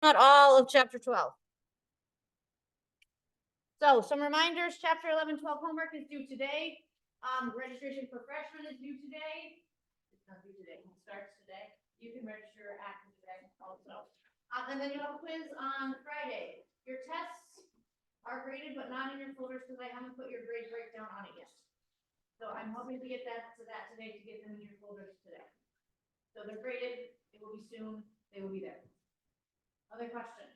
not all of chapter 12. So some reminders, chapter 11, 12 homework is due today. Registration for freshmen is due today. It's not due today, it starts today. You can register after today also. And then you have a quiz on Friday. Your tests are graded, but not in your folders because I haven't put your grade breakdown on it yet. So I'm hoping to get that today to get them in your folders today. So they're graded, it will be soon, they will be there. Other questions?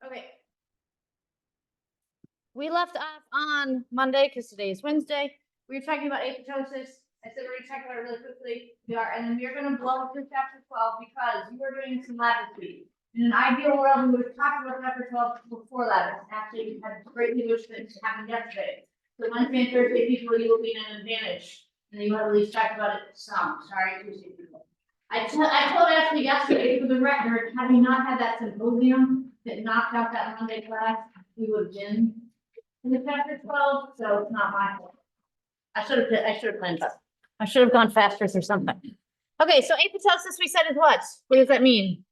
Okay. We left off on Monday because today is Wednesday. We were talking about apoptosis. I said we're going to talk about it really quickly. We are, and then we're going to blow through chapter 12 because you are doing some lab this week. In an ideal world, we would have talked about chapter 12 before lab. Actually, we had greatly wish things happened yesterday. So Wednesday and Thursday, people, you will be in an advantage. And you have at least talked about it some. Sorry, Tuesday people. I told Ashley yesterday, for the record, had we not had that symposium that knocked out that Monday class, we would have been in the chapter 12, so it's not my fault. I should have planned that. I should have gone faster or something. Okay, so apoptosis we said is what? What does that mean?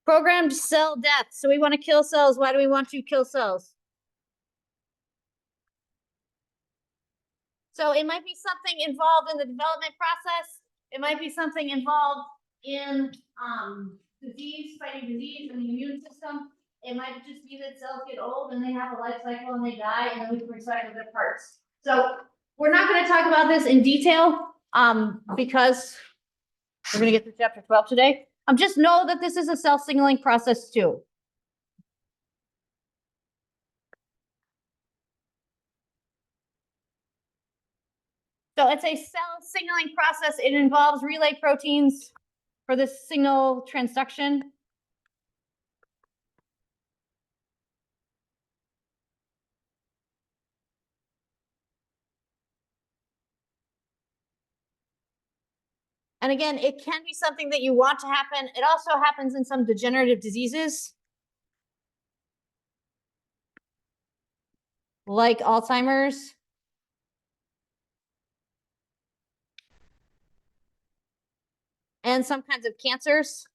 Programmed cell death. So we want to kill cells. Why do we want to kill cells? So it might be something involved in the development process. It might be something involved in disease, fighting disease in the immune system. It might just be that cells get old and they have a life cycle and they die, and then we can recycle their parts. So we're not going to talk about this in detail because we're going to get through chapter 12 today. Just know that this is a cell signaling process too. So it's a cell signaling process. It involves relay proteins for the signal transduction. And again, it can be something that you want to happen. It also happens in some degenerative diseases, like Alzheimer's. And some kinds of cancers.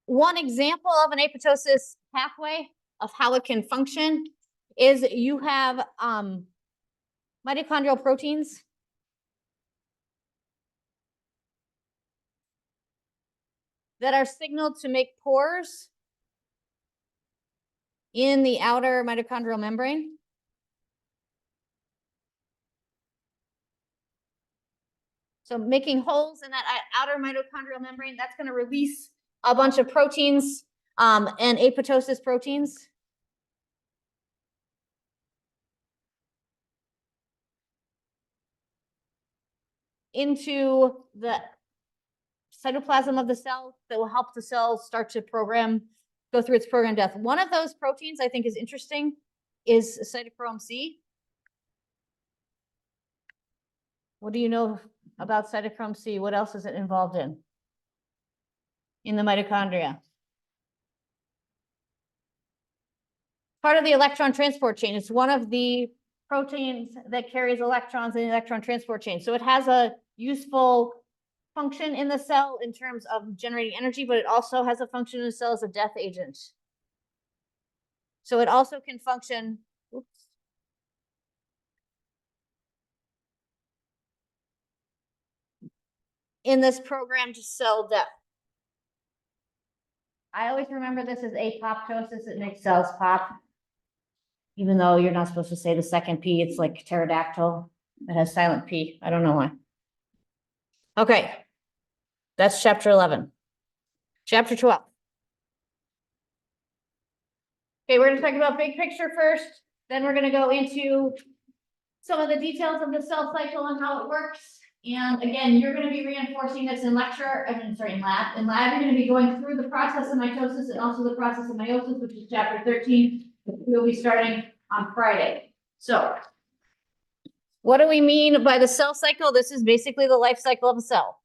One example of an apoptosis pathway of how it can function is you have mitochondrial proteins that are signaled to make pores in the outer mitochondrial membrane. So making holes in that outer mitochondrial membrane, that's going to release a bunch of proteins and apoptosis proteins. Into the cytoplasm of the cell that will help the cell start to go through its program death. One of those proteins I think is interesting is cytochrome C. What do you know about cytochrome C? What else is it involved in the mitochondria? Part of the electron transport chain. It's one of the proteins that carries electrons in the electron transport chain. So it has a useful function in the cell in terms of generating energy, but it also has a function in the cell as a death agent. So it also can function, in this programmed cell death. I always remember this as apoptosis. It makes cells pop. Even though you're not supposed to say the second P, it's like pterodactyl. It has silent P. I don't know why. Okay. That's chapter 11. Chapter 12. Okay, we're going to talk about big picture first. Then we're going to go into some of the details of the cell cycle and how it works. And again, you're going to be reinforcing this in lecture, in lab. In lab, you're going to be going through the process of mitosis and also the process of meiosis, which is chapter 13. We'll be starting on Friday. So what do we mean by the cell cycle? This is basically the life cycle of a cell.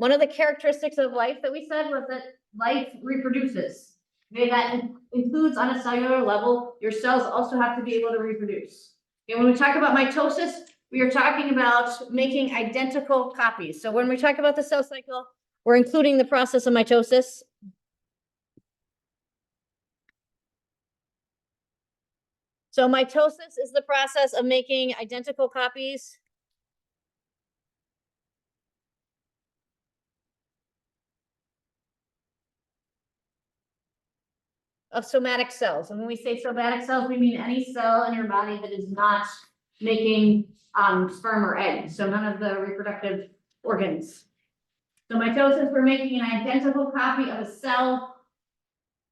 One of the characteristics of life that we said was that life reproduces. Okay, that includes on a cellular level, your cells also have to be able to reproduce. Okay, when we talk about mitosis, we are talking about making identical copies. So when we talk about the cell cycle, we're including the process of mitosis. So mitosis is the process of making identical copies of somatic cells. And when we say somatic cells, we mean any cell in your body that is not making sperm or egg. So none of the reproductive organs. So mitosis, we're making an identical copy of a cell,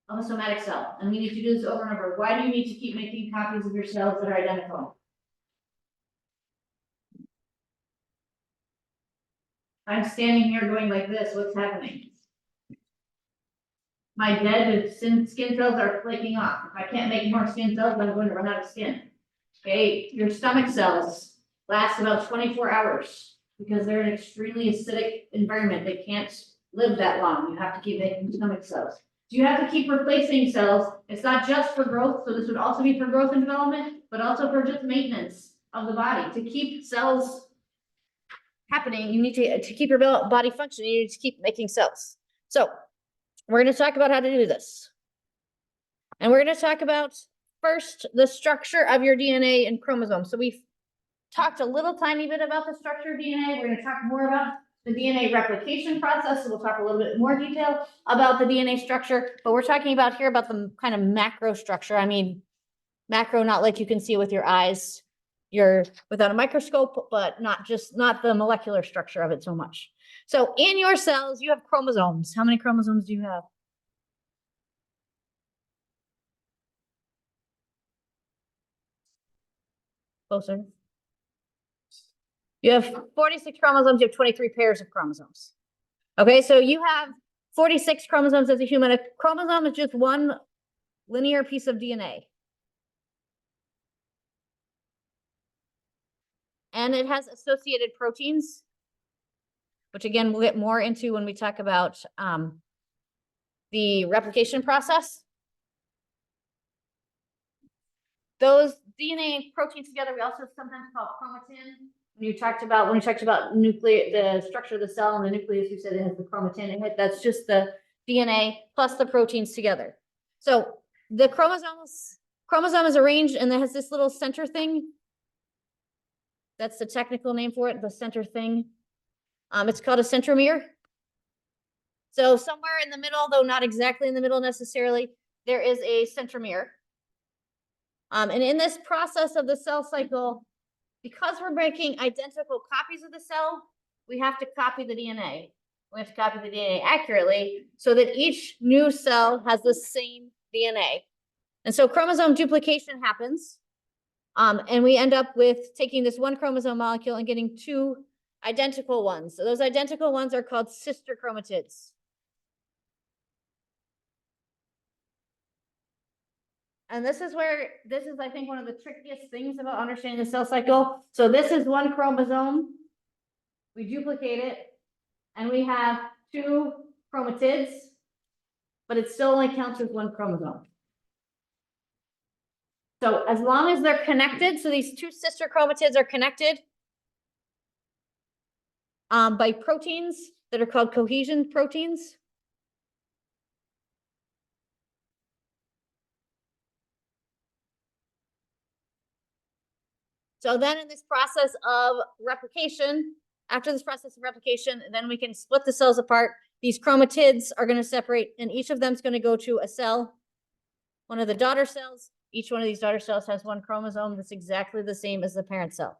of a somatic cell. And we need to do this over and over. Why do you need to keep making copies of your cells that are identical? I'm standing here going like this, what's happening? My dead skin cells are flaking off. If I can't make more skin cells, I'm going to run out of skin. Okay, your stomach cells last about 24 hours because they're an extremely acidic environment. They can't live that long. You have to keep making stomach cells. So you have to keep replacing cells. It's not just for growth, so this would also be for growth and development, but also for just maintenance of the body. To keep cells happening, you need to keep your body functioning, you need to keep making cells. So we're going to talk about how to do this. And we're going to talk about first the structure of your DNA and chromosomes. So we've talked a little tiny bit about the structure of DNA. We're going to talk more about the DNA replication process. So we'll talk a little bit more detail about the DNA structure, but we're talking about here about the kind of macro structure. I mean, macro, not like you can see with your eyes, you're without a microscope, but not the molecular structure of it so much. So in your cells, you have chromosomes. How many chromosomes do you have? Closer. You have 46 chromosomes, you have 23 pairs of chromosomes. Okay, so you have 46 chromosomes as a human. A chromosome is just one linear piece of DNA. And it has associated proteins, which again, we'll get more into when we talk about the replication process. Those DNA and proteins together, we also sometimes call chromatin. When we talked about the structure of the cell and the nucleus, you said it has the chromatin in it. That's just the DNA plus the proteins together. So the chromosome is arranged and it has this little center thing. That's the technical name for it, the center thing. It's called a centromere. So somewhere in the middle, though not exactly in the middle necessarily, there is a centromere. And in this process of the cell cycle, because we're making identical copies of the cell, we have to copy the DNA. We have to copy the DNA accurately so that each new cell has the same DNA. And so chromosome duplication happens. And we end up with taking this one chromosome molecule and getting two identical ones. So those identical ones are called sister chromatids. And this is, I think, one of the trickiest things about understanding the cell cycle. So this is one chromosome. We duplicate it, and we have two chromatids, but it still only counts as one chromosome. So as long as they're connected, so these two sister chromatids are connected by proteins that are called cohesion proteins. So then in this process of replication, after this process of replication, then we can split the cells apart. These chromatids are going to separate, and each of them is going to go to a cell, one of the daughter cells. Each one of these daughter cells has one chromosome that's exactly the same as the parent cell.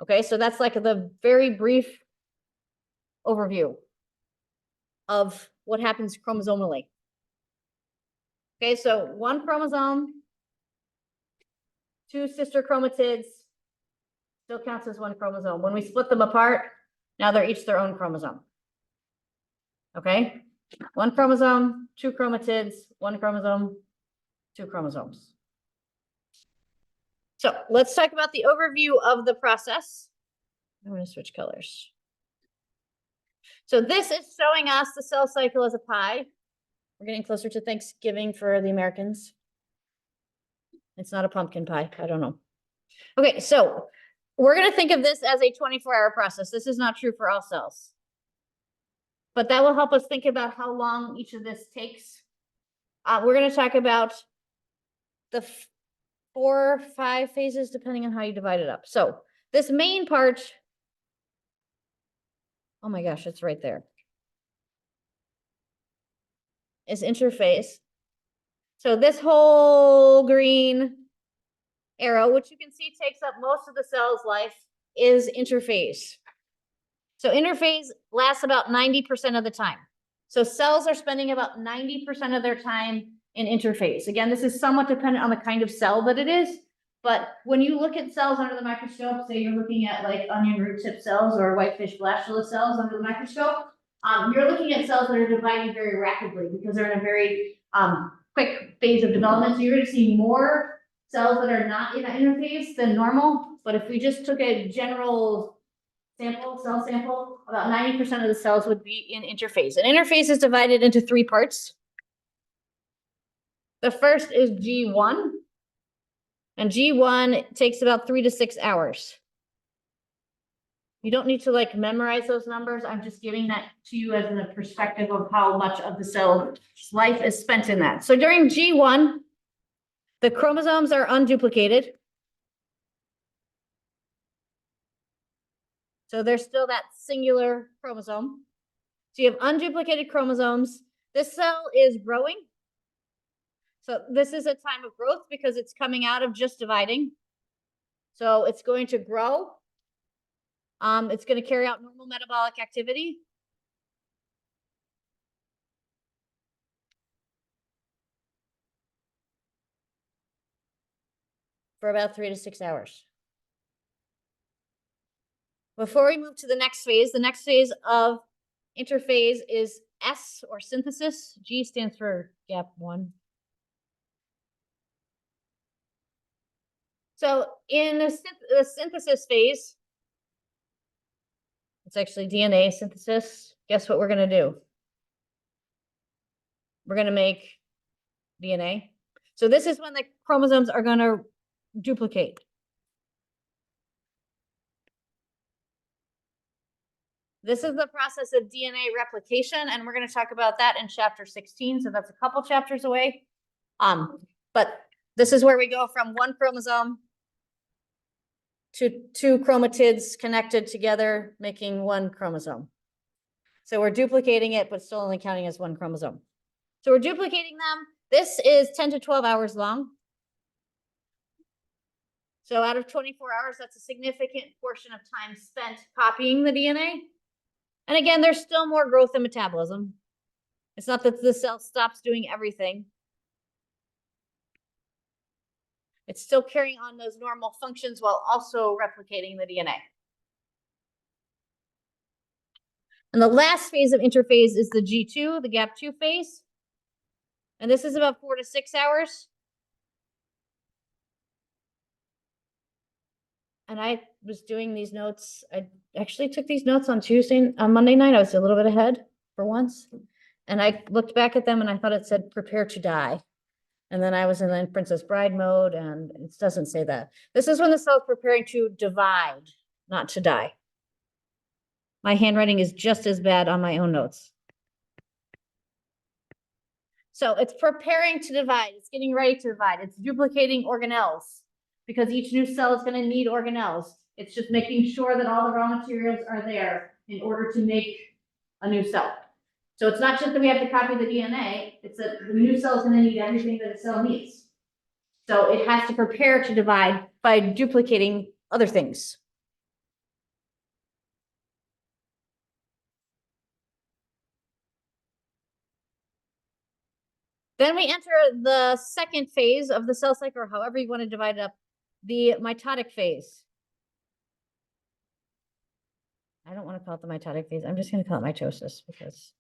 Okay, so that's like the very brief overview of what happens chromosomally. Okay, so one chromosome, two sister chromatids, still counts as one chromosome. When we split them apart, now they're each their own chromosome. Okay, one chromosome, two chromatids, one chromosome, two chromosomes. So let's talk about the overview of the process. I'm going to switch colors. So this is showing us the cell cycle as a pie. We're getting closer to Thanksgiving for the Americans. It's not a pumpkin pie. I don't know. Okay, so we're going to think of this as a 24-hour process. This is not true for all cells. But that will help us think about how long each of this takes. We're going to talk about the 4 or 5 phases, depending on how you divide it up. So this main part, oh my gosh, it's right there, is interphase. So this whole green arrow, which you can see takes up most of the cell's life, is interphase. So interphase lasts about 90% of the time. So cells are spending about 90% of their time in interphase. Again, this is somewhat dependent on the kind of cell that it is, but when you look at cells under the microscope, say you're looking at like onion root tip cells or whitefish blastula cells under the microscope, you're looking at cells that are dividing very rapidly because they're in a very quick phase of development. So you're going to see more cells that are not in an interphase than normal. But if we just took a general cell sample, about 90% of the cells would be in interphase. An interphase is divided into 3 parts. The first is G1, and G1 takes about 3 to 6 hours. You don't need to like memorize those numbers. I'm just giving that to you as a perspective of how much of the cell's life is spent in that. So during G1, the chromosomes are unduplicated. So there's still that singular chromosome. So you have unduplicated chromosomes. This cell is growing. So this is a time of growth because it's coming out of just dividing. So it's going to grow. It's going to carry out normal metabolic activity. For about 3 to 6 hours. Before we move to the next phase of interphase is S, or synthesis. G stands for gap 1. So in the synthesis phase, it's actually DNA synthesis. Guess what we're going to do? We're going to make DNA. So this is when the chromosomes are going to duplicate. This is the process of DNA replication, and we're going to talk about that in chapter 16. So that's a couple chapters away. But this is where we go from 1 chromosome to 2 chromatids connected together, making 1 chromosome. So we're duplicating it, but still only counting as 1 chromosome. So we're duplicating them. This is 10 to 12 hours long. So out of 24 hours, that's a significant portion of time spent copying the DNA. And again, there's still more growth and metabolism. It's not that the cell stops doing everything. It's still carrying on those normal functions while also replicating the DNA. And the last phase of interphase is the G2, the gap 2 phase. And this is about 4 to 6 hours. And I was doing these notes. I actually took these notes on Monday night. I was a little bit ahead for once. And I looked back at them and I thought it said prepare to die. And then I was in the Princess Bride mode, and it doesn't say that. This is when the cell is preparing to divide, not to die. My handwriting is just as bad on my own notes. So it's preparing to divide. It's getting ready to divide. It's duplicating organelles because each new cell is going to need organelles. It's just making sure that all the raw materials are there in order to make a new cell. So it's not just that we have to copy the DNA, it's that the new cell is going to need everything that a cell needs. So it has to prepare to divide by duplicating other things. Then we enter the second phase of the cell cycle, or however you want to divide it up, the mitotic phase. I don't want to call it the mitotic phase. I'm just going to call it mitosis because.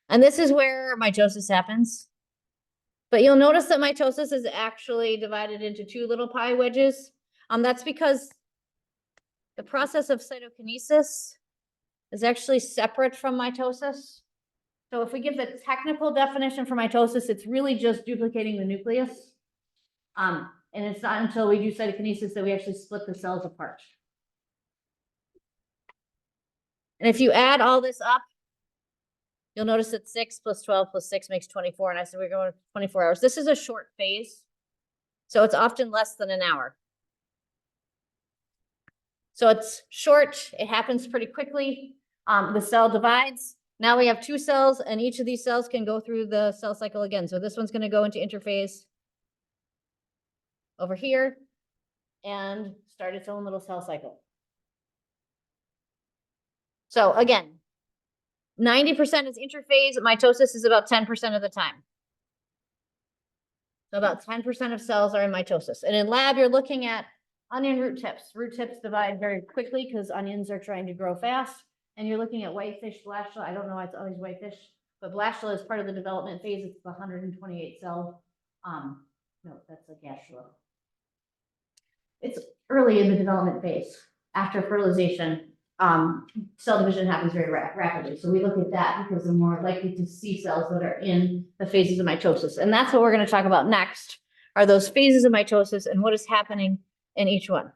And this is where mitosis happens. But you'll notice that mitosis is actually divided into 2 little pie wedges. That's because the process of cytokinesis is actually separate from mitosis. So if we give the technical definition for mitosis, it's really just duplicating the nucleus. And it's not until we do cytokinesis that we actually split the cells apart. And if you add all this up, you'll notice that 6 plus 12 plus 6 makes 24. And I said we're going 24 hours. This is a short phase, so it's often less than an hour. So it's short, it happens pretty quickly. The cell divides. Now we have 2 cells, and each of these cells can go through the cell cycle again. So this one's going to go into interphase over here and start its own little cell cycle. So again, 90% is interphase. Mitosis is about 10% of the time. So about 10% of cells are in mitosis. And in lab, you're looking at onion root tips. Root tips divide very quickly because onions are trying to grow fast. And you're looking at whitefish, blastula. I don't know why it's always whitefish, but blastula is part of the development phase. It's the 128 cell. No, that's a gastrula. It's early in the development phase. After fertilization, cell division happens very rapidly. So we look at that because we're more likely to see cells that are in the phases of mitosis. And that's what we're going to talk about next, are those phases of mitosis and what is happening in each one.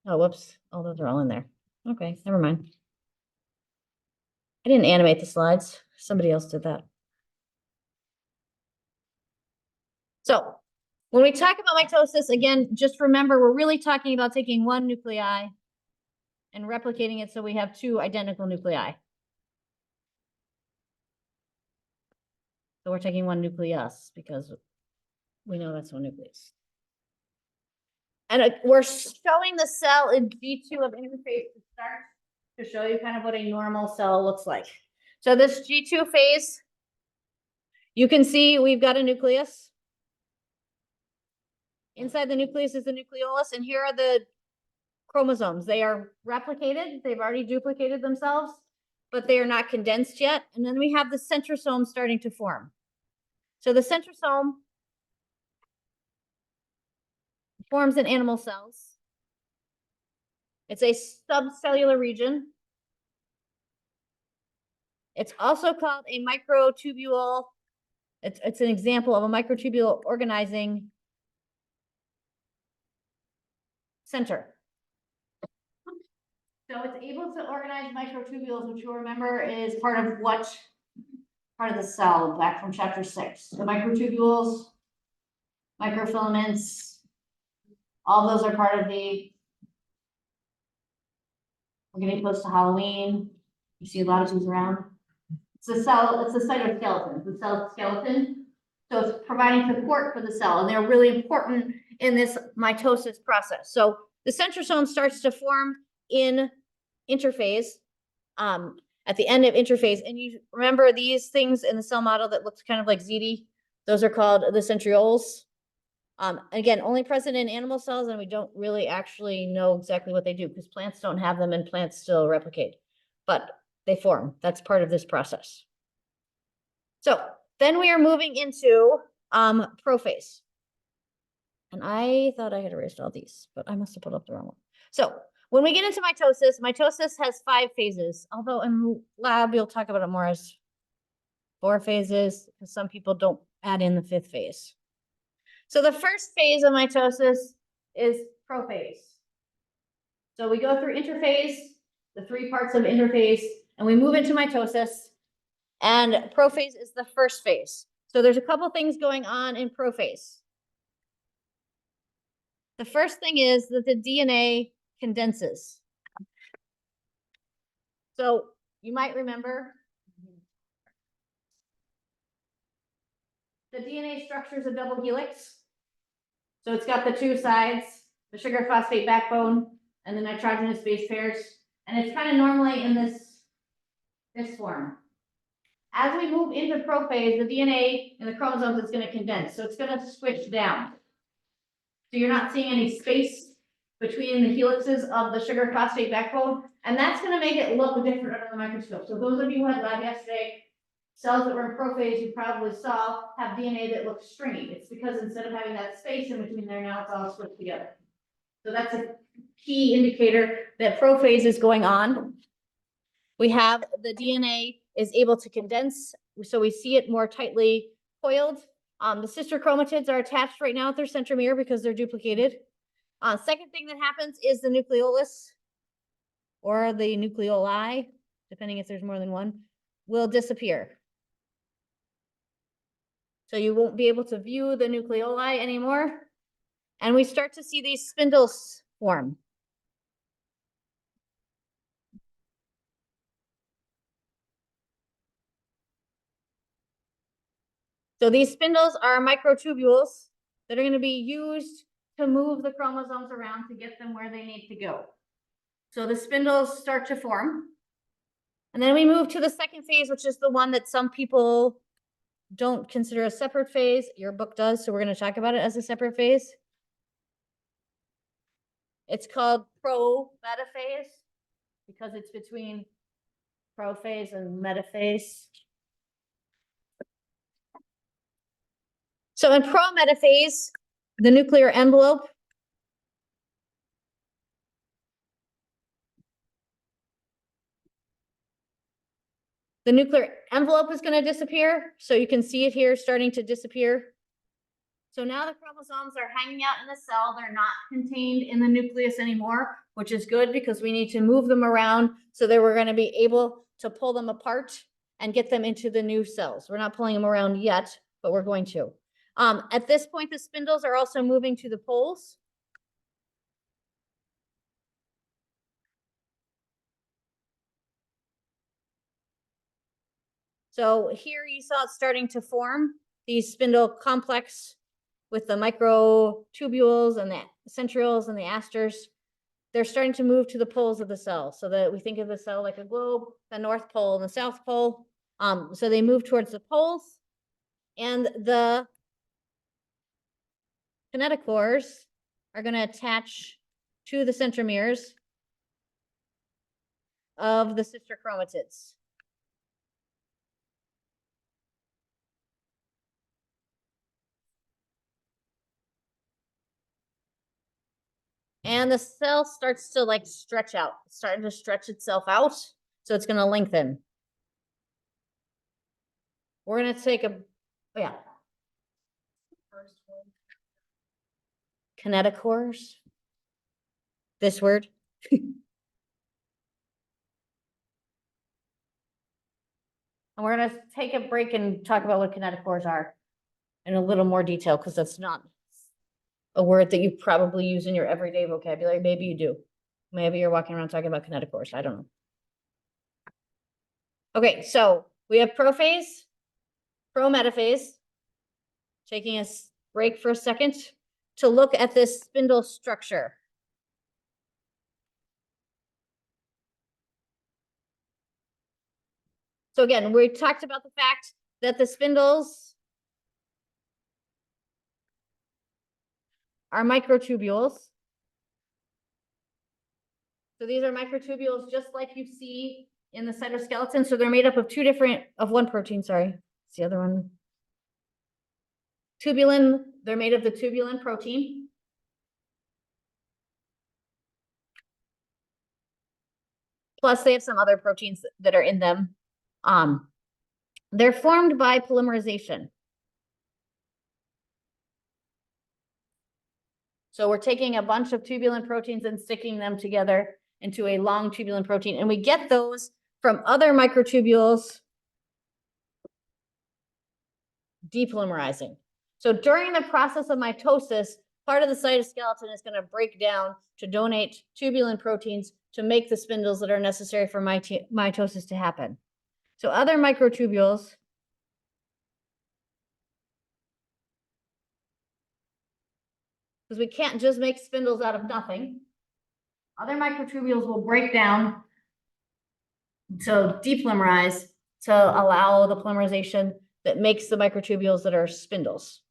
Oh, whoops. Oh, those are all in there. Okay, never mind. I didn't animate the slides. Somebody else did that. So when we talk about mitosis, again, just remember, we're really talking about taking one nuclei and replicating it so we have 2 identical nuclei. So we're taking one nucleus because we know that's one nucleus. And we're showing the cell in G2 of interphase to start to show you kind of what a normal cell looks like. So this G2 phase, you can see we've got a nucleus. Inside the nucleus is the nucleolus, and here are the chromosomes. They are replicated. They've already duplicated themselves, but they are not condensed yet. And then we have the centrosome starting to form. So the centrosome forms in animal cells. It's a subcellular region. It's also called a microtubule. It's an example of a microtubule organizing center. So it's able to organize microtubules, which you'll remember is part of what part of the cell back from chapter 6. The microtubules, microfilaments, all those are part of the, we're getting close to Halloween. You see a lot of these around. It's the cell, it's the cytoskeleton, the cell skeleton. So it's providing support for the cell, and they're really important in this mitosis process. So the centrosome starts to form in interphase, at the end of interphase. And you remember these things in the cell model that looks kind of like ZD? Those are called the centrioles. Again, only present in animal cells, and we don't really actually know exactly what they do because plants don't have them and plants still replicate, but they form. That's part of this process. So then we are moving into prophase. And I thought I had erased all these, but I must have put up the wrong one. So when we get into mitosis, mitosis has 5 phases, although in lab, we'll talk about it more as 4 phases, because some people don't add in the 5th phase. So the first phase of mitosis is prophase. So we go through interphase, the 3 parts of interphase, and we move into mitosis, and prophase is the first phase. So there's a couple things going on in prophase. The first thing is that the DNA condenses. So you might remember the DNA structure is a double helix. So it's got the 2 sides, the sugar phosphate backbone and the nitrogenous base pairs. And it's kind of normally in this form. As we move into prophase, the DNA in the chromosomes is going to condense. So it's going to switch down. So you're not seeing any space between the helixes of the sugar phosphate backbone. And that's going to make it look different under the microscope. So those of you who had lab yesterday, cells that were in prophase you probably saw have DNA that looks stringy. It's because instead of having that space in between there, now it's all switched together. So that's a key indicator that prophase is going on. We have the DNA is able to condense, so we see it more tightly coiled. The sister chromatids are attached right now at their centromere because they're duplicated. Second thing that happens is the nucleolus or the nucleoli, depending if there's more than one, will disappear. So you won't be able to view the nucleoli anymore. And we start to see these spindles form. So these spindles are microtubules that are going to be used to move the chromosomes around to get them where they need to go. So the spindles start to form. And then we move to the second phase, which is the one that some people don't consider a separate phase. Your book does, so we're going to talk about it as a separate phase. It's called pro-metaphase because it's between prophase and metaphase. So in pro-metaphase, the nuclear envelope is going to disappear. So you can see it here starting to disappear. So now the chromosomes are hanging out in the cell. They're not contained in the nucleus anymore, which is good because we need to move them around so that we're going to be able to pull them apart and get them into the new cells. We're not pulling them around yet, but we're going to. At this point, the spindles are also moving to the poles. So here you saw it starting to form, these spindle complex with the microtubules and the centrioles and the asters. They're starting to move to the poles of the cell so that we think of the cell like a globe, the North Pole and the South Pole. So they move towards the poles, and the kinetochores are going to attach to the centromeres of the sister chromatids. And the cell starts to like stretch out, starting to stretch itself out. So it's going to lengthen. We're going to take kinetochores. This word. And we're going to take a break and talk about what kinetochores are in a little more detail, because that's not a word that you probably use in your everyday vocabulary. Maybe you do. Maybe you're walking around talking about kinetochores. I don't know. Okay, so we have prophase, pro-metaphase. Taking a break for a second to look at this spindle structure. So again, we talked about the fact that the spindles are microtubules. So these are microtubules just like you see in the cytoskeleton. So they're made up of one protein, sorry. It's the other one. Tubulin, they're made of the tubulin protein. Plus they have some other proteins that are in them. They're formed by polymerization. So we're taking a bunch of tubulin proteins and sticking them together into a long tubulin protein. And we get those from other microtubules depolymerizing. So during the process of mitosis, part of the cytoskeleton is going to break down to donate tubulin proteins to make the spindles that are necessary for mitosis to happen. So other microtubules because we can't just make spindles out of nothing. Other microtubules will break down to depolymerize to allow the polymerization that makes the microtubules that are spindles.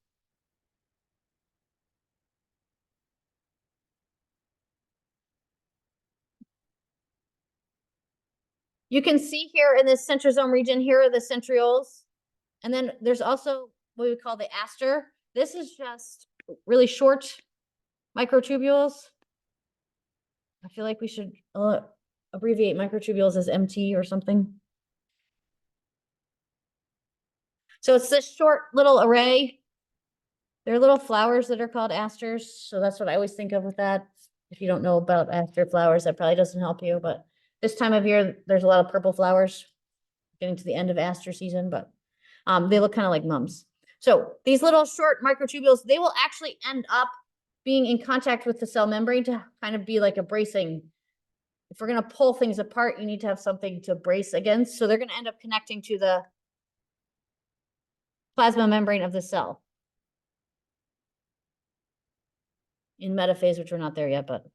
You can see here in this centrosome region, here are the centrioles. And then there's also what we call the aster. This is just really short microtubules. I feel like we should abbreviate microtubules as MT or something. So it's this short little array. They're little flowers that are called asters. So that's what I always think of with that. If you don't know about aster flowers, that probably doesn't help you, but this time of year, there's a lot of purple flowers getting to the end of aster season, but they look kind of like mums. So these little short microtubules, they will actually end up being in contact with the cell membrane to kind of be like a bracing. If we're going to pull things apart, you need to have something to brace against. So they're going to end up connecting to the plasma membrane of the cell in metaphase, which we're not there yet, but.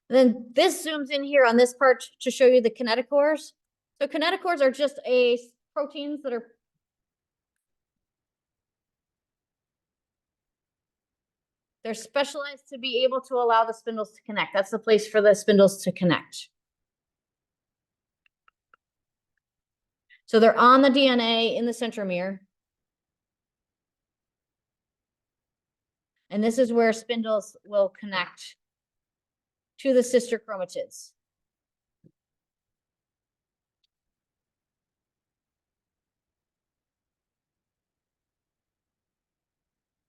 Then this zooms in here on this part to show you the kinetochores. So kinetochores are just proteins that are they're specialized to be able to allow the spindles to connect. That's the place for the spindles to connect. So they're on the DNA in the centromere. And this is where spindles will connect to the sister chromatids.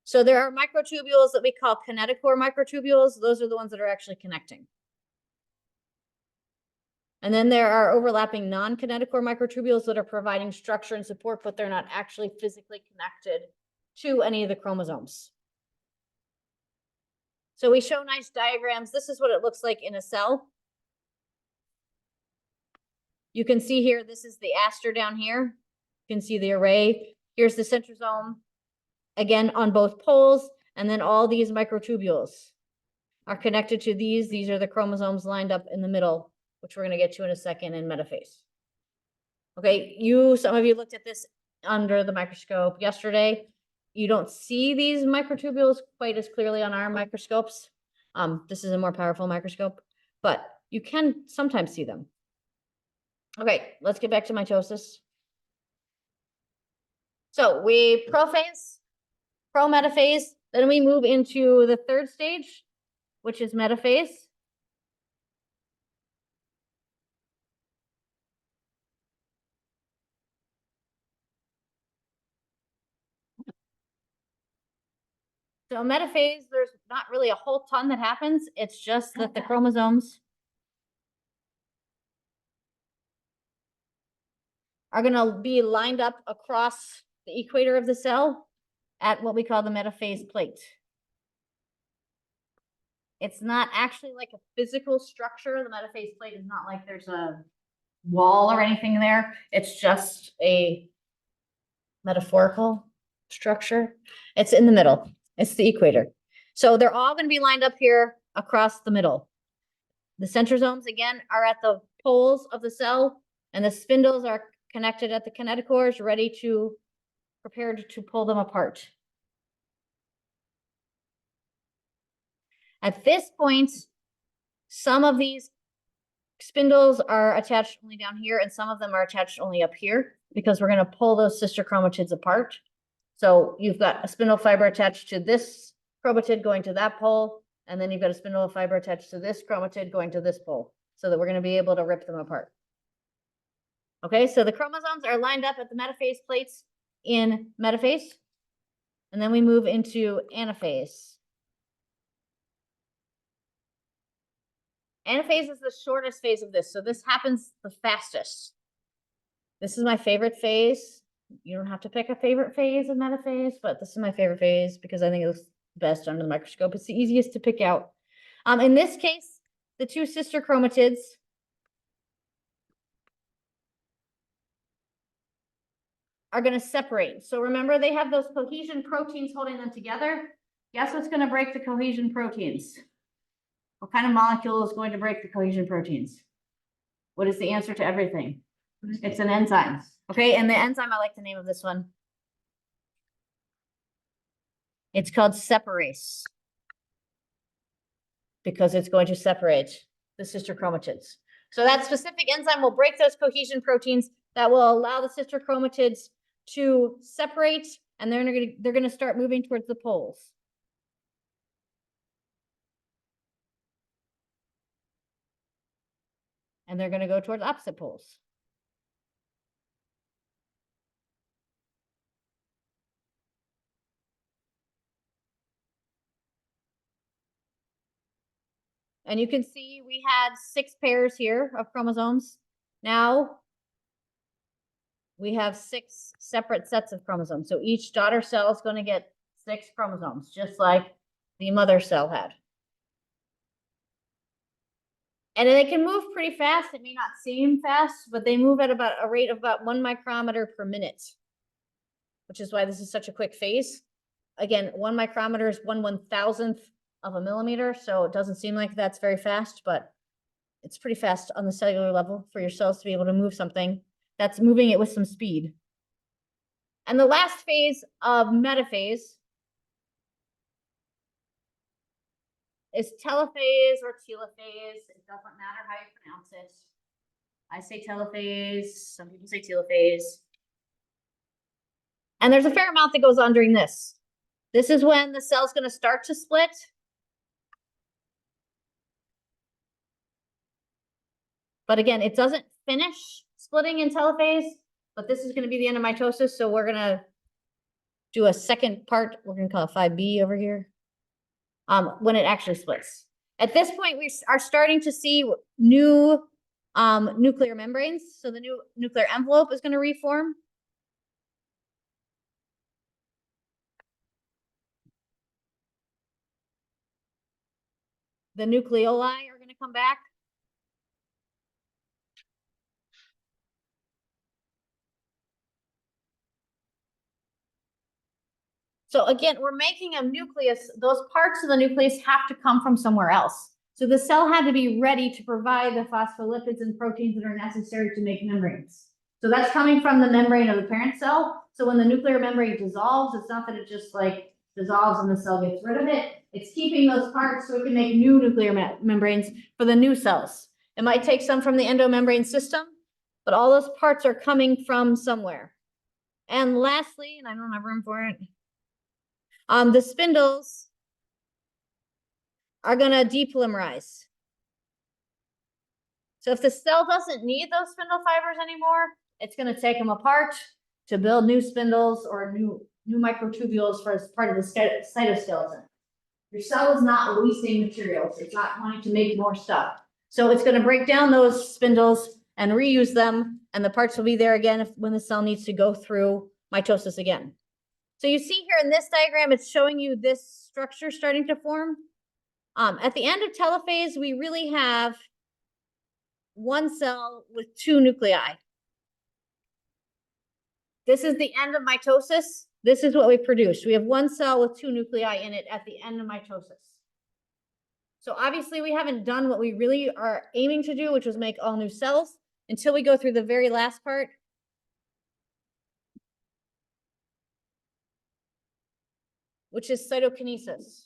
So there are microtubules that we call kinetochore microtubules. Those are the ones that are actually connecting. And then there are overlapping non-kinetochore microtubules that are providing structure and support, but they're not actually physically connected to any of the chromosomes. So we show nice diagrams. This is what it looks like in a cell. You can see here, this is the aster down here. You can see the array. Here's the centrosome, again, on both poles. And then all these microtubules are connected to these. These are the chromosomes lined up in the middle, which we're going to get to in a second in metaphase. Okay, some of you looked at this under the microscope yesterday. You don't see these microtubules quite as clearly on our microscopes. This is a more powerful microscope, but you can sometimes see them. Okay, let's get back to mitosis. So we prophase, prometaphase, then we move into the third stage, which is metaphase. So metaphase, there's not really a whole ton that happens. It's just that the chromosomes are going to be lined up across the equator of the cell at what we call the metaphase plate. It's not actually like a physical structure. The metaphase plate is not like there's a wall or anything there. It's just a metaphorical structure. It's in the middle. It's the equator. So they're all going to be lined up here across the middle. The centrosomes, again, are at the poles of the cell, and the spindles are connected at the kinetochores, prepared to pull them apart. At this point, some of these spindles are attached only down here, and some of them are attached only up here, because we're going to pull those sister chromatids apart. So you've got a spindle fiber attached to this chromatid going to that pole, and then you've got a spindle fiber attached to this chromatid going to this pole, so that we're going to be able to rip them apart. Okay, so the chromosomes are lined up at the metaphase plates in metaphase, and then we move into anaphase. Anaphase is the shortest phase of this, so this happens the fastest. This is my favorite phase. You don't have to pick a favorite phase of metaphase, but this is my favorite phase because I think it looks best under the microscope. It's the easiest to pick out. In this case, the two sister chromatids are going to separate. So remember, they have those cohesion proteins holding them together. Guess what's going to break the cohesion proteins? What kind of molecule is going to break the cohesion proteins? What is the answer to everything? It's an enzyme. Okay, and the enzyme, I like the name of this one. It's called separase, because it's going to separate the sister chromatids. So that specific enzyme will break those cohesion proteins that will allow the sister chromatids to separate and they're gonna start moving towards the poles. And they're gonna go towards opposite poles. And you can see we had 6 pairs here of chromosomes. Now we have 6 separate sets of chromosomes. So each daughter cell is going to get 6 chromosomes, just like the mother cell had. And they can move pretty fast. It may not seem fast, but they move at about a rate of about 1 micrometer per minute, which is why this is such a quick phase. Again, 1 micrometer is 1/1000th of a millimeter, so it doesn't seem like that's very fast, but it's pretty fast on the cellular level for your cells to be able to move something that's moving it with some speed. And the last phase of metaphase is telophase or telophase. It doesn't matter how you pronounce it. I say telophase, some people say telophase. And there's a fair amount that goes on during this. This is when the cell's going to start to split. But again, it doesn't finish splitting in telophase, but this is going to be the end of mitosis. So we're going to do a second part. We're going to call it 5B over here. When it actually splits. At this point, we are starting to see new nuclear membranes. So the new nuclear envelope is going to reform. The nucleoli are going to come back. So again, we're making a nucleus. Those parts of the nucleus have to come from somewhere else. So the cell had to be ready to provide the phospholipids and proteins that are necessary to make membranes. So that's coming from the membrane of the parent cell. So when the nuclear membrane dissolves, it's not that it just like dissolves and the cell gets rid of it. It's keeping those parts so it can make new nuclear membranes for the new cells. It might take some from the endomembrane system, but all those parts are coming from somewhere. And lastly, and I don't have room for it, the spindles are going to depolymerize. So if the cell doesn't need those spindle fibers anymore, it's going to take them apart to build new spindles or new microtubules for as part of the cytoskeleton. Your cell is not wasting materials. It's not wanting to make more stuff. So it's going to break down those spindles and reuse them, and the parts will be there again when the cell needs to go through mitosis again. So you see here in this diagram, it's showing you this structure starting to form. At the end of telophase, we really have one cell with 2 nuclei. This is the end of mitosis. This is what we produce. We have one cell with 2 nuclei in it at the end of mitosis. So obviously we haven't done what we really are aiming to do, which was make all new cells, until we go through the very last part. Which is cytokinesis.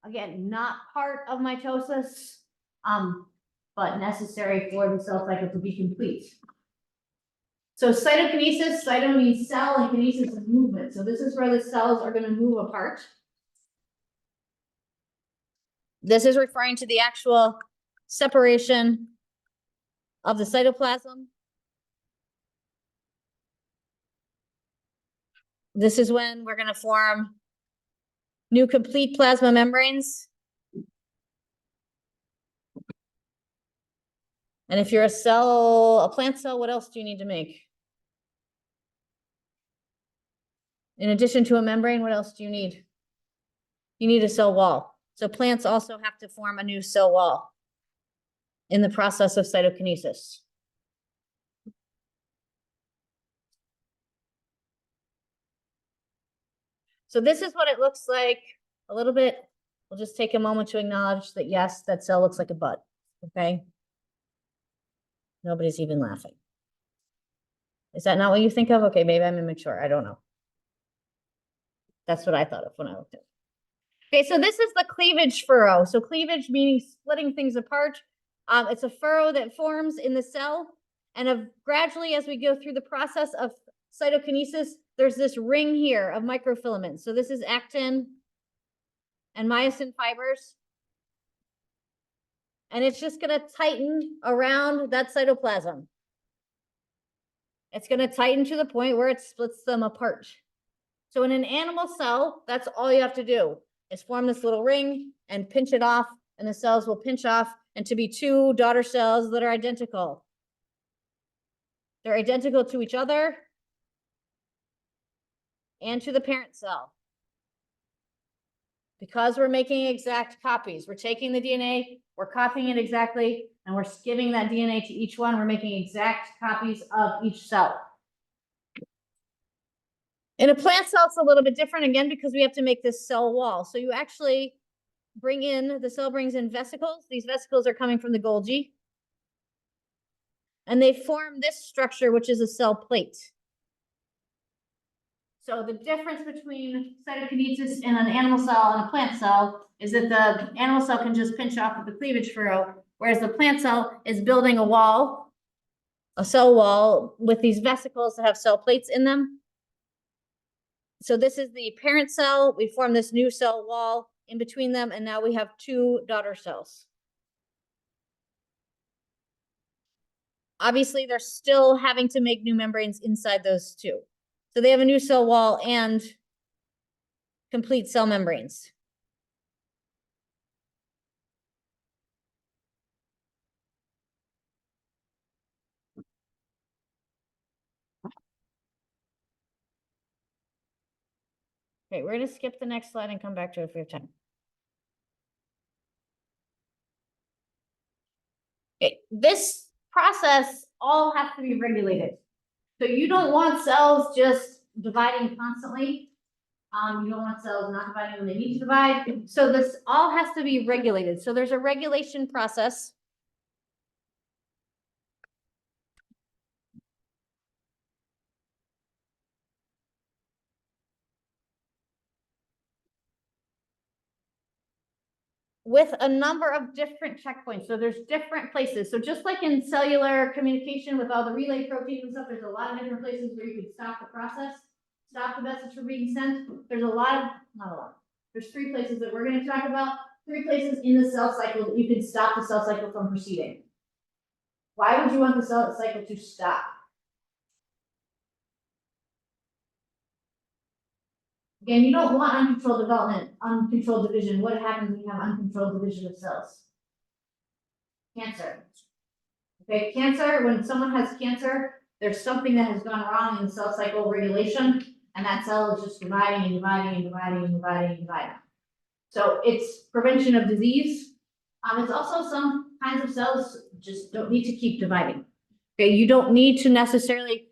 Again, not part of mitosis, but necessary for the cell cycle to be complete. So cytokinesis, cyto means cell, and kinesis is movement. So this is where the cells are going to move apart. This is referring to the actual separation of the cytoplasm. This is when we're going to form new complete plasma membranes. And if you're a plant cell, what else do you need to make? In addition to a membrane, what else do you need? You need a cell wall. So plants also have to form a new cell wall in the process of cytokinesis. So this is what it looks like a little bit. We'll just take a moment to acknowledge that, yes, that cell looks like a butt, okay? Nobody's even laughing. Is that not what you think of? Okay, maybe I'm immature. I don't know. That's what I thought of when I looked at it. Okay, so this is the cleavage furrow. So cleavage meaning splitting things apart. It's a furrow that forms in the cell. And gradually, as we go through the process of cytokinesis, there's this ring here of microfilaments. So this is actin and myosin fibers. And it's just going to tighten around that cytoplasm. It's going to tighten to the point where it splits them apart. So in an animal cell, that's all you have to do is form this little ring and pinch it off, and the cells will pinch off and to be two daughter cells that are identical. They're identical to each other and to the parent cell. Because we're making exact copies, we're taking the DNA, we're copying it exactly, and we're giving that DNA to each one. We're making exact copies of each cell. In a plant cell, it's a little bit different again because we have to make this cell wall. So you actually bring in, the cell brings in vesicles. These vesicles are coming from the Golgi. And they form this structure, which is a cell plate. So the difference between cytokinesis in an animal cell and a plant cell is that the animal cell can just pinch off with the cleavage furrow, whereas the plant cell is building a wall, a cell wall with these vesicles that have cell plates in them. So this is the parent cell. We form this new cell wall in between them, and now we have two daughter cells. Obviously, they're still having to make new membranes inside those two. So they have a new cell wall and complete cell membranes. Okay, we're going to skip the next slide and come back to it if we have time. Okay, this process all has to be regulated. So you don't want cells just dividing constantly. You don't want cells not dividing when they need to divide. So this all has to be regulated. So there's a regulation process. With a number of different checkpoints. So there's different places. So just like in cellular communication with all the relay proteins and stuff, there's a lot of different places where you can stop the process, stop the message from being sent. There's a lot of, not a lot. There's 3 places that we're going to talk about. 3 places in the cell cycle that you can stop the cell cycle from proceeding. Why would you want the cell cycle to stop? Again, you don't want uncontrolled development, uncontrolled division. What happens when you have uncontrolled division of cells? Cancer. Okay, cancer, when someone has cancer, there's something that has gone wrong in the cell cycle regulation, and that cell is just dividing and dividing and dividing and dividing and dividing. So it's prevention of disease. It's also some kinds of cells just don't need to keep dividing. Okay, you don't need to necessarily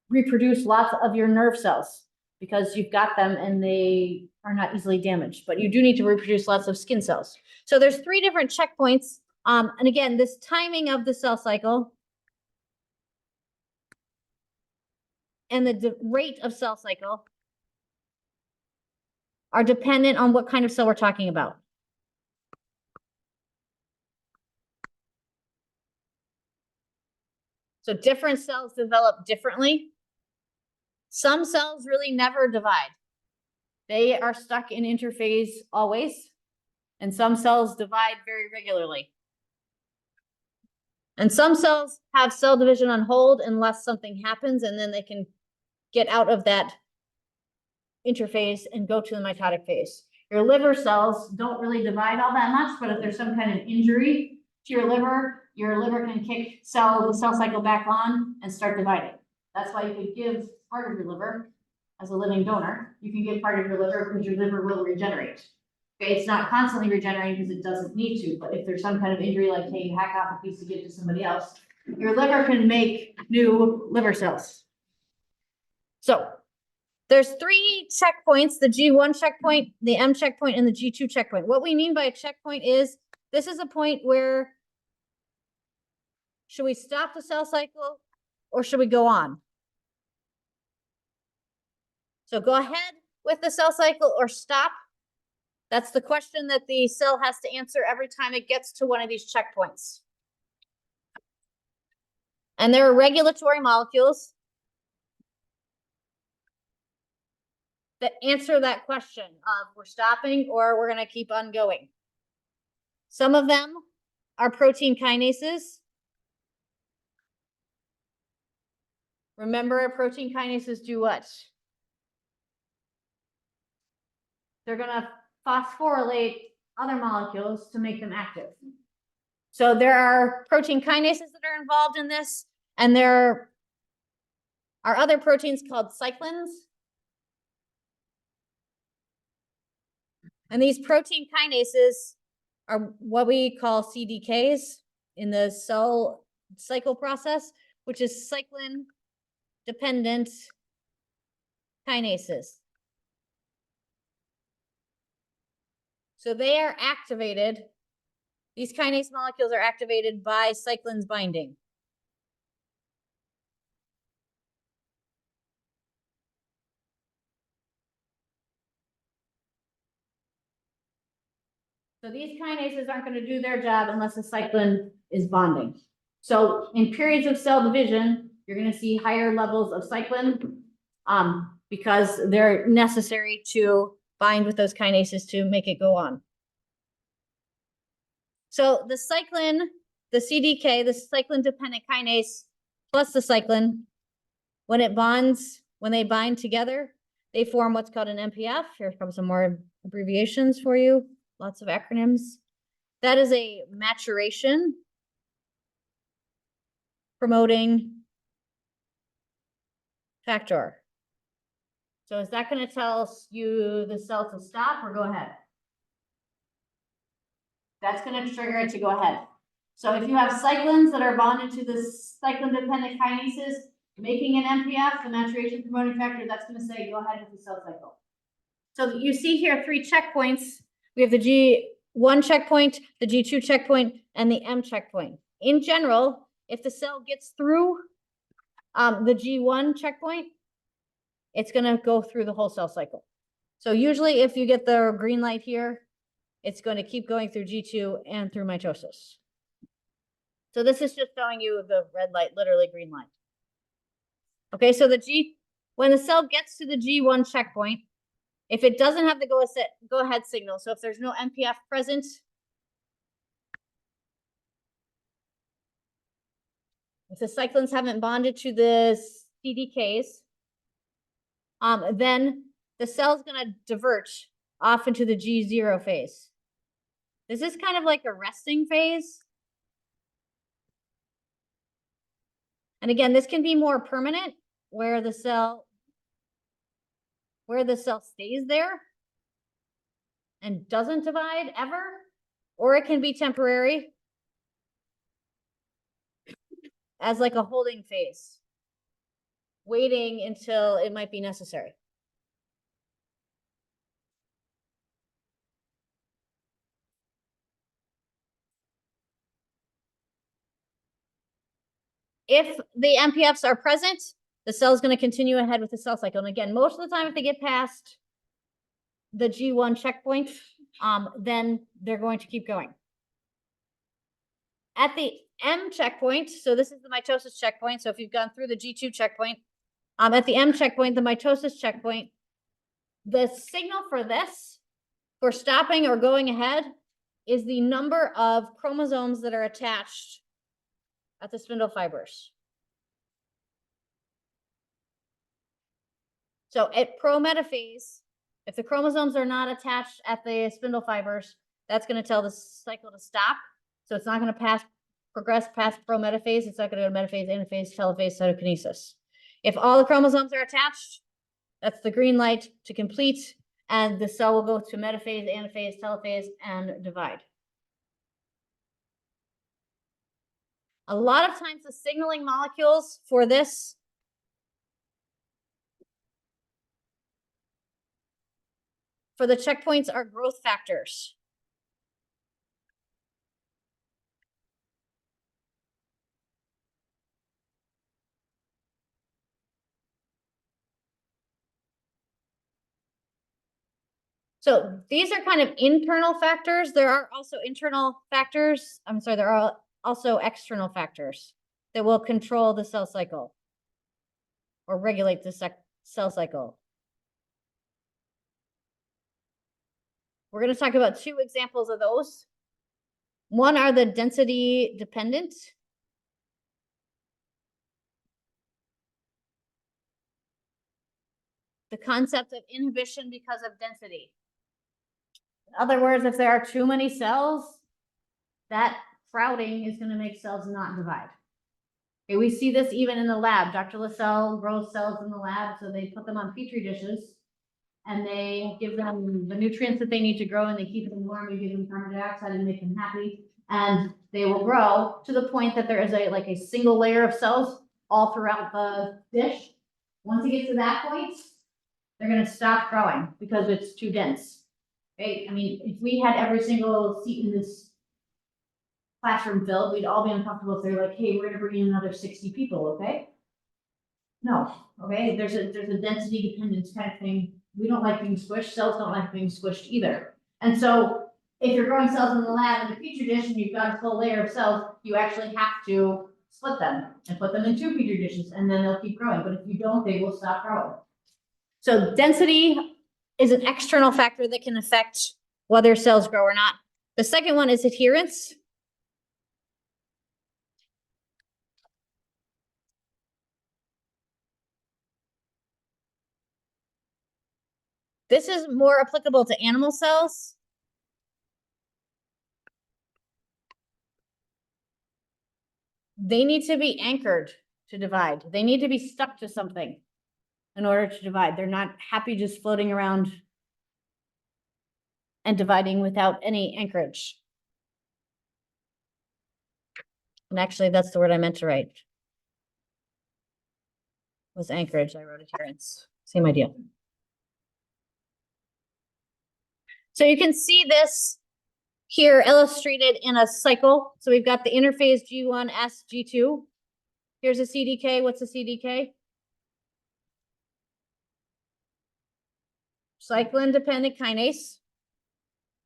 reproduce lots of your nerve cells because you've got them and they are not easily damaged, but you do need to reproduce lots of skin cells. So there's 3 different checkpoints. And again, this timing of the cell cycle and the rate of cell cycle are dependent on what kind of cell we're talking about. So different cells develop differently. Some cells really never divide. They are stuck in interphase always. And some cells divide very regularly. And some cells have cell division on hold unless something happens, and then they can get out of that interphase and go to the mitotic phase. Your liver cells don't really divide all that much, but if there's some kind of injury to your liver can kick the cell cycle back on and start dividing. That's why you could give part of your liver as a living donor. You can give part of your liver because your liver will regenerate. Okay, it's not constantly regenerating because it doesn't need to, but if there's some kind of injury, like hey, you hack off a piece to give it to somebody else, your liver can make new liver cells. So there's 3 checkpoints, the G1 checkpoint, the M checkpoint, and the G2 checkpoint. What we mean by a checkpoint is this is a point where should we stop the cell cycle or should we go on? So go ahead with the cell cycle or stop. That's the question that the cell has to answer every time it gets to one of these checkpoints. And there are regulatory molecules. that answer that question of we're stopping or we're going to keep on going. Some of them are protein kinases. Remember, protein kinases do what? They're going to phosphorylate other molecules to make them active. So there are protein kinases that are involved in this, and there are other proteins called cyclins. And these protein kinases are what we call CDKs in the cell cycle process, which is cyclin dependent kinases. So they are activated. These kinase molecules are activated by cyclins binding. So these kinases aren't going to do their job unless the cyclin is bonding. So in periods of cell division, you're going to see higher levels of cyclin because they're necessary to bind with those kinases to make it go on. So the cyclin, the CDK, the cyclin dependent kinase plus the cyclin, when they bind together, they form what's called an MPF. Here comes some more abbreviations for you. Lots of acronyms. That is a maturation promoting factor. So is that going to tell you the cell to stop or go ahead? That's going to trigger it to go ahead. So if you have cyclins that are bonded to the cyclin-dependent kinases, making an MPF, the maturation promoting factor, that's going to say go ahead with the cell cycle. So you see here 3 checkpoints. We have the G1 checkpoint, the G2 checkpoint, and the M checkpoint. In general, if the cell gets through the G1 checkpoint, it's going to go through the whole cell cycle. So usually if you get the green light here, it's going to keep going through G2 and through mitosis. So this is just showing you the red light, literally green light. Okay, so when the cell gets to the G1 checkpoint, if it doesn't have the go ahead signal, so if there's no MPF present, if the cyclins haven't bonded to the CDKs, then the cell's going to divert off into the G0 phase. This is kind of like a resting phase. And again, this can be more permanent, where the cell stays there and doesn't divide ever, or it can be temporary as like a holding phase, waiting until it might be necessary. If the MPFs are present, the cell is going to continue ahead with the cell cycle. And again, most of the time, if they get past the G1 checkpoint, then they're going to keep going. At the M checkpoint, so this is the mitosis checkpoint. So if you've gone through the G2 checkpoint, at the M checkpoint, the mitosis checkpoint, the signal for this, for stopping or going ahead, is the number of chromosomes that are attached at the spindle fibers. So at prometaphase, if the chromosomes are not attached at the spindle fibers, that's going to tell the cycle to stop. So it's not going to progress past prometaphase. It's not going to go to metaphase, anaphase, telophase, cytokinesis. If all the chromosomes are attached, that's the green light to complete, and the cell will go to metaphase, anaphase, telophase, and divide. A lot of times the signaling molecules for this for the checkpoints are growth factors. So these are kind of internal factors. There are also internal factors. I'm sorry, there are also external factors that will control the cell cycle or regulate the cell cycle. We're going to talk about two examples of those. One are the density dependent. The concept of inhibition because of density. In other words, if there are too many cells, that crowding is going to make cells not divide. Okay, we see this even in the lab. Dr. Lassell grows cells in the lab, so they put them on Petri dishes and they give them the nutrients that they need to grow and they keep them warm. You give them carbon dioxide and make them happy. And they will grow to the point that there is a single layer of cells all throughout the dish. Once it gets to that point, they're going to stop growing because it's too dense. Okay? I mean, if we had every single seat in this classroom filled, we'd all be uncomfortable if they're like, hey, we're going to bring in another 60 people, okay? No, okay? There's a density dependence kind of thing. We don't like being squished. Cells don't like being squished either. And so if you're growing cells in the lab in a petri dish and you've got a full layer of cells, you actually have to split them and put them in 2 petri dishes, and then they'll keep growing. But if you don't, they will stop growing. So density is an external factor that can affect whether cells grow or not. The second one is adherence. This is more applicable to animal cells. They need to be anchored to divide. They need to be stuck to something in order to divide. They're not happy just floating around and dividing without any anchorage. And actually, that's the word I meant to write. Was anchorage. I wrote adherence. Same idea. So you can see this here illustrated in a cycle. So we've got the interphase G1, S, G2. Here's a CDK. What's a CDK? Cyclin-dependent kinase.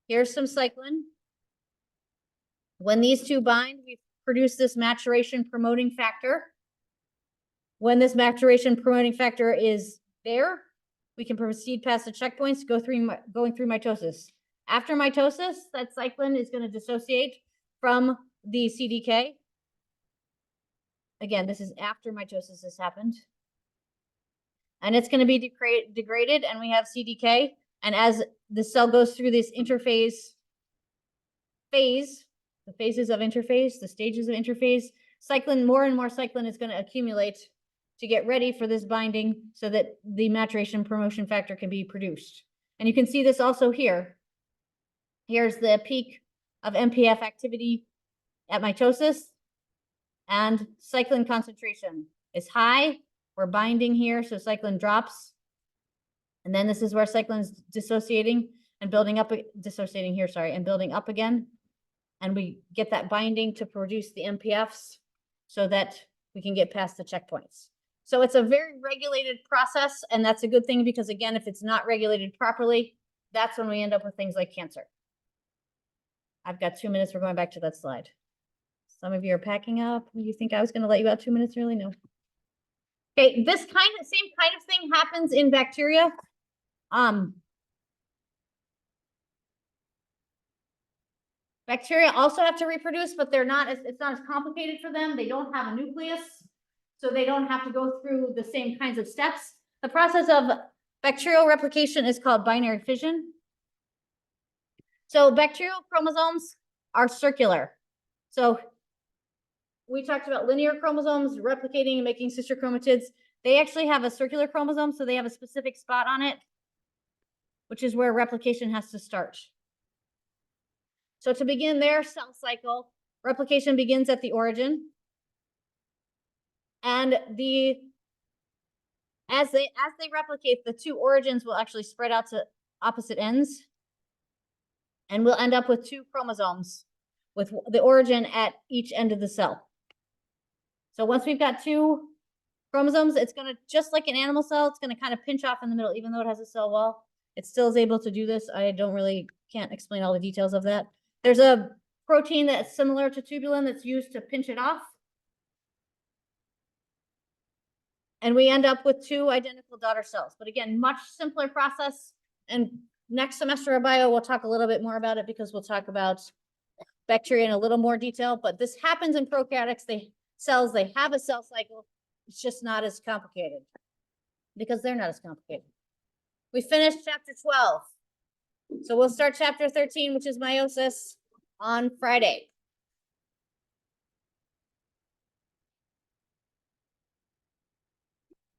Here's some cyclin. When these two bind, we produce this maturation promoting factor. When this maturation promoting factor is there, we can proceed past the checkpoints, going through mitosis. After mitosis, that cyclin is going to dissociate from the CDK. Again, this is after mitosis has happened. And it's going to be degraded, and we have CDK. And as the cell goes through this interphase phase, the phases of interphase, the stages of interphase, cyclin, more and more cyclin is going to accumulate to get ready for this binding so that the maturation promotion factor can be produced. And you can see this also here. Here's the peak of MPF activity at mitosis, and cyclin concentration is high. We're binding here, so cyclin drops. And then this is where cyclin is dissociating and building up, dissociating here, sorry, and building up again. And we get that binding to produce the MPFs so that we can get past the checkpoints. So it's a very regulated process, and that's a good thing because, again, if it's not regulated properly, that's when we end up with things like cancer. I've got 2 minutes. We're going back to that slide. Some of you are packing up. You think I was going to let you out 2 minutes early? No. Okay, this same kind of thing happens in bacteria. Bacteria also have to reproduce, but it's not as complicated for them. They don't have a nucleus, so they don't have to go through the same kinds of steps. The process of bacterial replication is called binary fission. So bacterial chromosomes are circular. So we talked about linear chromosomes replicating and making sister chromatids. They actually have a circular chromosome, so they have a specific spot on it, which is where replication has to start. So to begin their cell cycle, replication begins at the origin. And as they replicate, the two origins will actually spread out to opposite ends. And we'll end up with 2 chromosomes with the origin at each end of the cell. So once we've got 2 chromosomes, it's going to, just like an animal cell, it's going to kind of pinch off in the middle, even though it has a cell wall. It still is able to do this. I can't explain all the details of that. There's a protein that's similar to tubulin that's used to pinch it off. And we end up with 2 identical daughter cells. But again, much simpler process and next semester of bio, we'll talk a little bit more about it because we'll talk about bacteria in a little more detail, but this happens in prokaryotes. They have a cell cycle. It's just not as complicated because they're not as complicated. We finished chapter 12. So we'll start chapter 13, which is meiosis, on Friday.